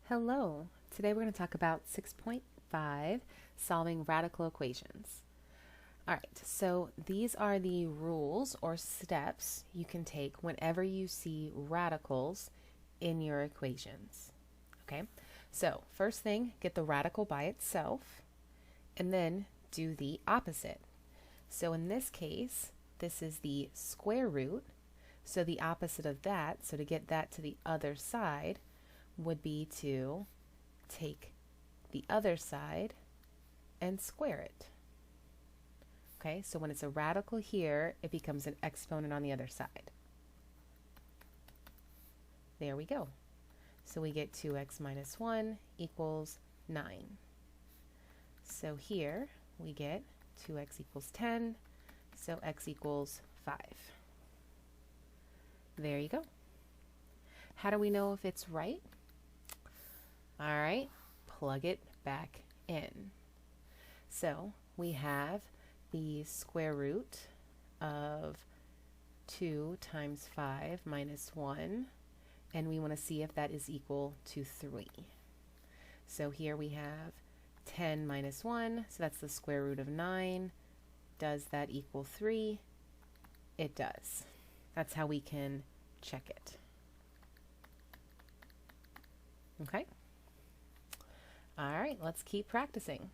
Hello. Today we're going to talk about 6.5, solving radical equations. All right, so these are the rules or steps you can take whenever you see radicals in your equations. Okay, so first thing, get the radical by itself, and then do the opposite. So in this case, this is the square root. So the opposite of that, so to get that to the other side, would be to take the other side and square it. Okay, so when it's a radical here, it becomes an exponent on the other side. There we go. So we get 2x minus 1 equals 9. So here we get 2x equals 10, so x equals 5. There you go. How do we know if it's right? All right, plug it back in. So we have the square root of 2 times 5 minus 1, and we want to see if that is equal to 3. So here we have 10 minus 1, so that's the square root of 9. Does that equal 3? It does. That's how we can check it. Okay? All right, let's keep practicing.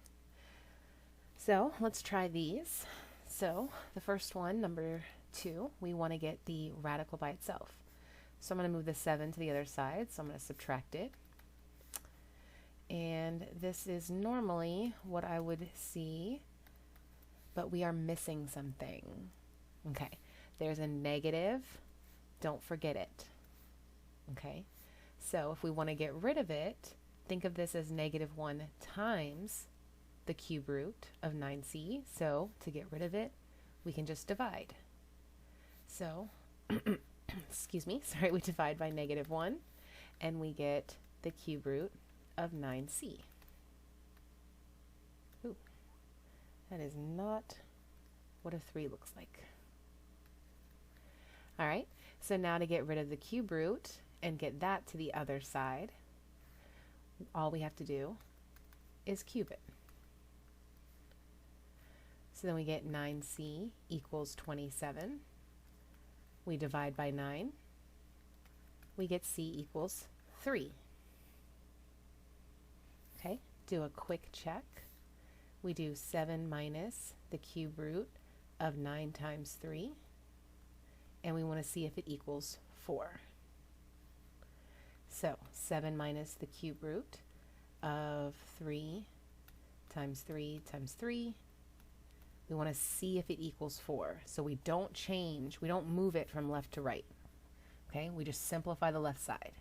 So let's try these. So the first one, number 2, we want to get the radical by itself. So I'm going to move the 7 to the other side, so I'm going to subtract it. And this is normally what I would see, but we are missing something. Okay, there's a negative. Don't forget it. Okay, so if we want to get rid of it, think of this as negative 1 times the cube root of 9c. So to get rid of it, we can just divide. So, excuse me, sorry, we divide by negative 1, and we get the cube root of 9c. Ooh, that is not what a 3 looks like. All right, so now to get rid of the cube root and get that to the other side, all we have to do is cube it. So then we get 9c equals 27. We divide by 9. We get c equals 3. Okay, do a quick check. We do 7 minus the cube root of 9 times 3. And we want to see if it equals 4. So 7 minus the cube root of 3 times 3 times 3. We want to see if it equals 4. So we don't change, we don't move it from left to right. Okay, we just simplify the left side.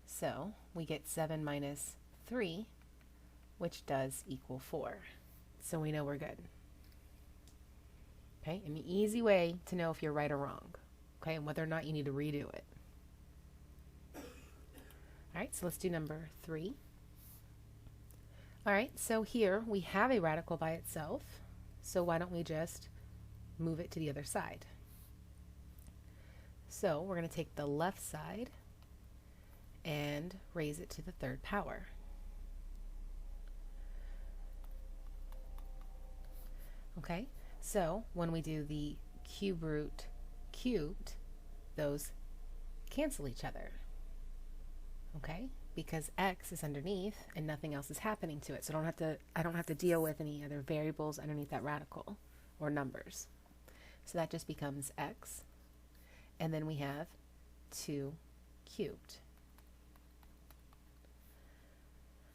So we get 7 minus 3, which does equal 4. So we know we're good. Okay, an easy way to know if you're right or wrong. Okay, and whether or not you need to redo it. All right, so let's do number 3. All right, so here we have a radical by itself. So why don't we just move it to the other side? So we're going to take the left side and raise it to the third power. Okay, so when we do the cube root cubed, those cancel each other. Okay, because x is underneath and nothing else is happening to it. So I don't have to deal with any other variables underneath that radical or numbers. So that just becomes x. And then we have 2 cubed.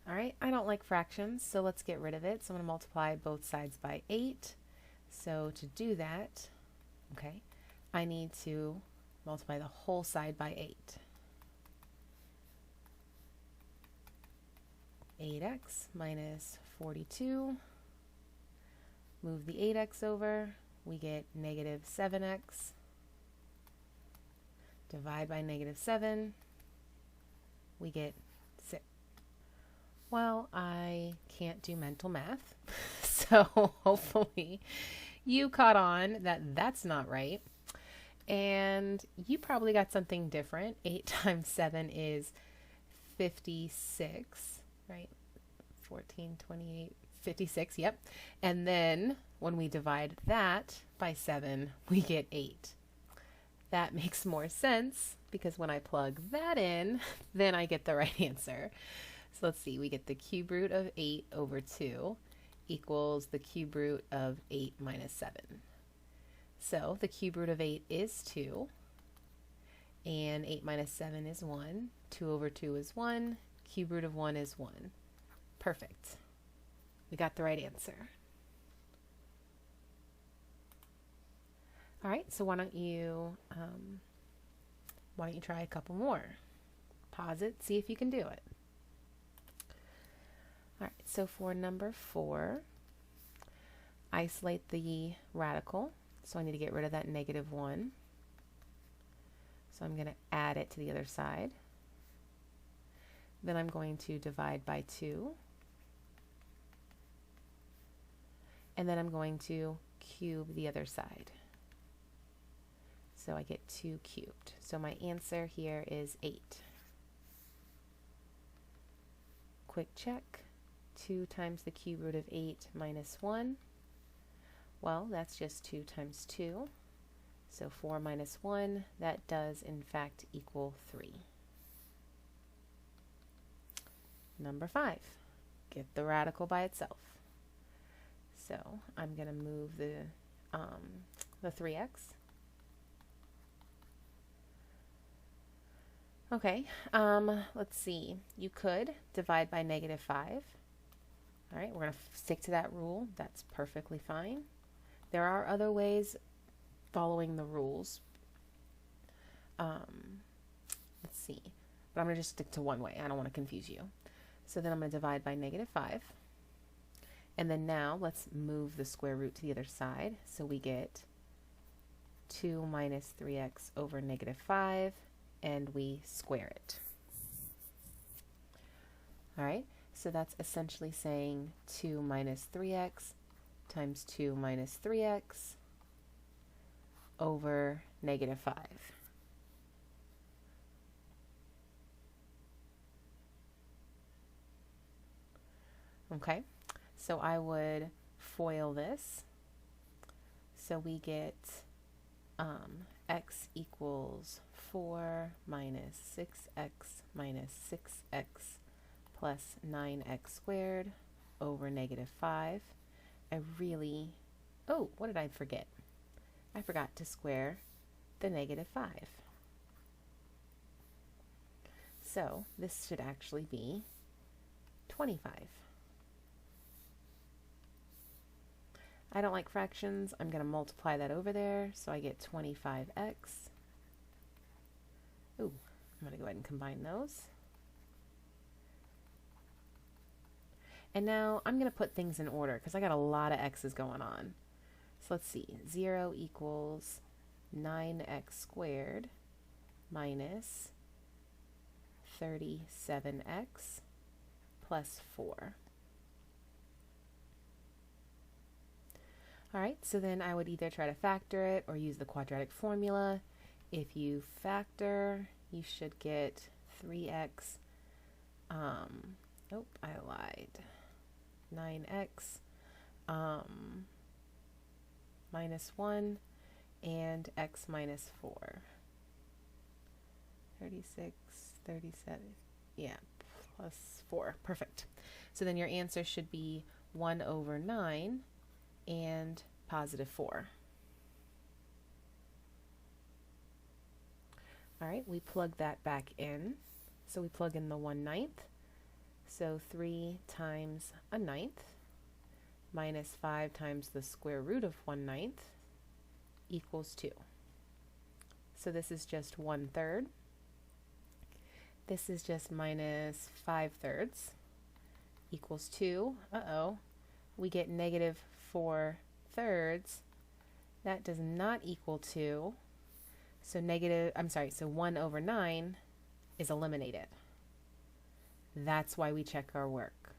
All right, I don't like fractions, so let's get rid of it. So I'm going to multiply both sides by 8. So to do that, okay, I need to multiply the whole side by 8. 8x minus 42. Move the 8x over. We get negative 7x. Divide by negative 7. We get 6. Well, I can't do mental math, so hopefully you caught on that that's not right. And you probably got something different. 8 times 7 is 56, right? 14, 28, 56, yep. And then when we divide that by 7, we get 8. That makes more sense because when I plug that in, then I get the right answer. So let's see, we get the cube root of 8 over 2 equals the cube root of 8 minus 7. So the cube root of 8 is 2, and 8 minus 7 is 1. 2 over 2 is 1. Cube root of 1 is 1. Perfect. We got the right answer. All right, so why don't you try a couple more? Pause it, see if you can do it. All right, so for number 4, isolate the radical. So I need to get rid of that -1. So I'm going to add it to the other side. Then I'm going to divide by 2. And then I'm going to cube the other side. So I get 2 cubed. So my answer here is 8. Quick check. 2 times the cube root of 8 minus 1. Well, that's just 2 times 2. So 4 minus 1, that does in fact equal 3. Number 5, get the radical by itself. So I'm going to move the 3x. Okay, let's see. You could divide by -5. All right, we're going to stick to that rule. That's perfectly fine. There are other ways following the rules. Let's see. But I'm going to just stick to one way. I don't want to confuse you. So then I'm going to divide by -5. And then now let's move the square root to the other side. So we get 2 minus 3x over -5, and we square it. All right, so that's essentially saying 2 minus 3x times 2 minus 3x over -5. Okay, so I would FOIL this. So we get x equals 4 minus 6x minus 6x plus 9x squared over -5. Oh, what did I forget? I forgot to square the -5. So this should actually be 25. I don't like fractions. I'm going to multiply that over there, so I get 25x. Ooh, I'm going to go ahead and combine those. And now I'm going to put things in order because I got a lot of x's going on. So let's see. 0 equals 9x squared minus 37x plus 4. All right, so then I would either try to factor it or use the quadratic formula. If you factor, you should get 3x. Oh, I lied. 9x minus 1 and x minus 4. 36, 37, yeah, plus 4. Perfect. So then your answer should be 1 over 9 and positive 4. All right, we plug that back in. So we plug in the 1/9. So 3 times a 9th minus 5 times the square root of 1/9 equals 2. So this is just 1/3. This is just minus 5/3 equals 2. Uh-oh. We get -4/3. That does not equal 2. So so 1 over 9 is eliminated. That's why we check our work.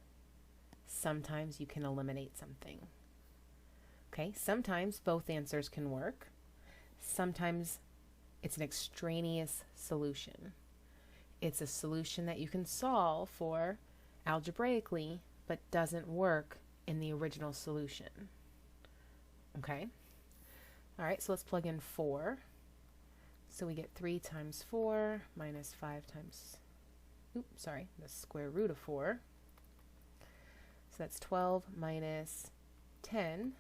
Sometimes you can eliminate something. Okay, sometimes both answers can work. Sometimes it's an extraneous solution. It's a solution that you can solve for algebraically, but doesn't work in the original solution. Okay? All right, so let's plug in 4. So we get 3 times 4 minus 5 times, the square root of 4. So that's 12 minus 10.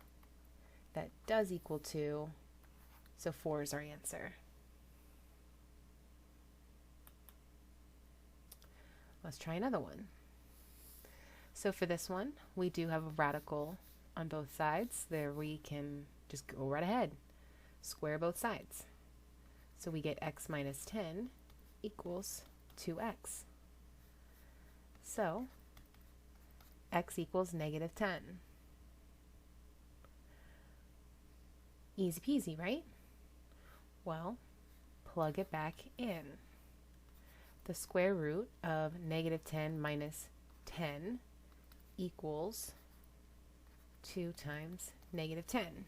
That does equal 2. So 4 is our answer. Let's try another one. So for this one, we do have a radical on both sides. There we can just go right ahead. Square both sides. So we get x minus 10 equals 2x. So x equals negative 10. Easy peasy, right? Well, plug it back in. The square root of negative 10 minus 10 equals 2 times negative 10.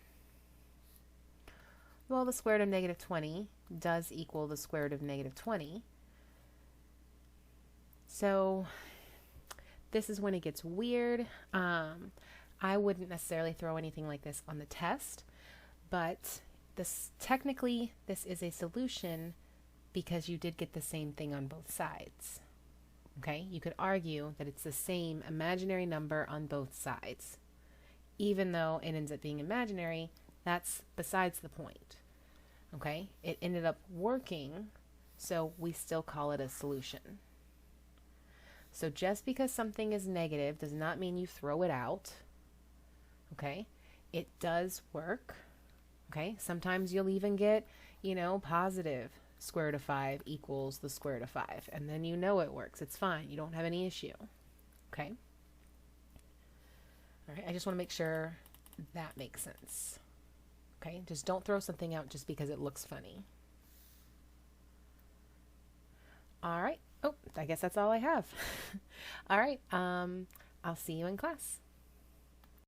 Well, the square root of negative 20 does equal the square root of negative 20. So this is when it gets weird. I wouldn't necessarily throw anything like this on the test, but technically this is a solution because you did get the same thing on both sides. Okay, you could argue that it's the same imaginary number on both sides. Even though it ends up being imaginary, that's besides the point. Okay, it ended up working, so we still call it a solution. So just because something is negative does not mean you throw it out. Okay, it does work. Okay, sometimes you'll even get, positive square root of 5 equals the square root of 5, and then you know it works. It's fine. You don't have any issue. Okay? All right, I just want to make sure that makes sense. Okay? Just don't throw something out just because it looks funny. All right. Oh, I guess that's all I have. All right. I'll see you in class.